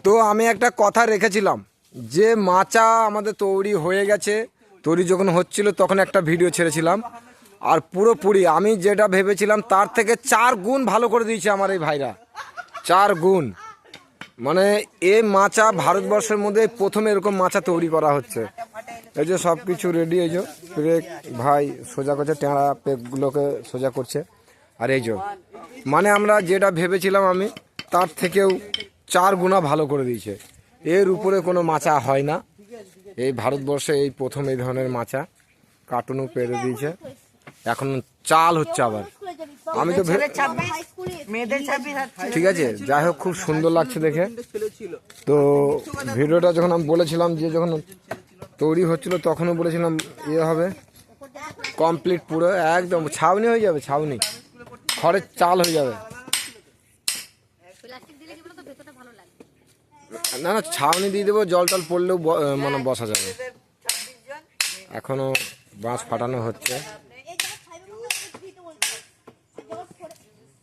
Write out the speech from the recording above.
তো আমি একটা কথা রেখেছিলাম যে মাচা আমাদের তৈরি হয়ে গেছে, তৈরি যখন হচ্ছিল তখন একটা ভিডিও ছেড়েছিলাম, আর পুরোপুরি আমি যেটা ভেবেছিলাম তার থেকে 4 গুণ ভালো করে দিয়েছে আমার এই ভাইরা। 4 গুণ, মানে এ মাচা ভারতবর্ষের মধ্যে প্রথম এরকম মাচা তৈরি করা হচ্ছে। এই যে সব কিছু রেডি, এই যে পেক ভাই সোজা করছে, টেঁড়া পেকগুলোকে সোজা করছে। আর এই যে মানে আমরা যেটা ভেবেছিলাম আমি তার থেকেও 4 গুণা ভালো করে দিয়েছে। এর উপরে কোনো মাচা হয় না এই ভারতবর্ষে, এই প্রথম এই ধরনের মাচা। কার্টুনও পেরে দিয়েছে, এখন চাল হচ্ছে আবার। আমি তো ঠিক আছে, যাই হোক খুব সুন্দর লাগছে দেখে। তো ভিডিওটা যখন আমি বলেছিলাম যে যখন তৈরি হচ্ছিল তখনও বলেছিলাম ইয়ে হবে কমপ্লিট, পুরো একদম ছাউনি হয়ে যাবে, ছাউনি খড়ের চাল হয়ে যাবে। না না, ছাউনি দিয়ে দেবো, জল টল পড়লেও মানে বসা যাবে। এখনো বাঁশ ফাটানো হচ্ছে।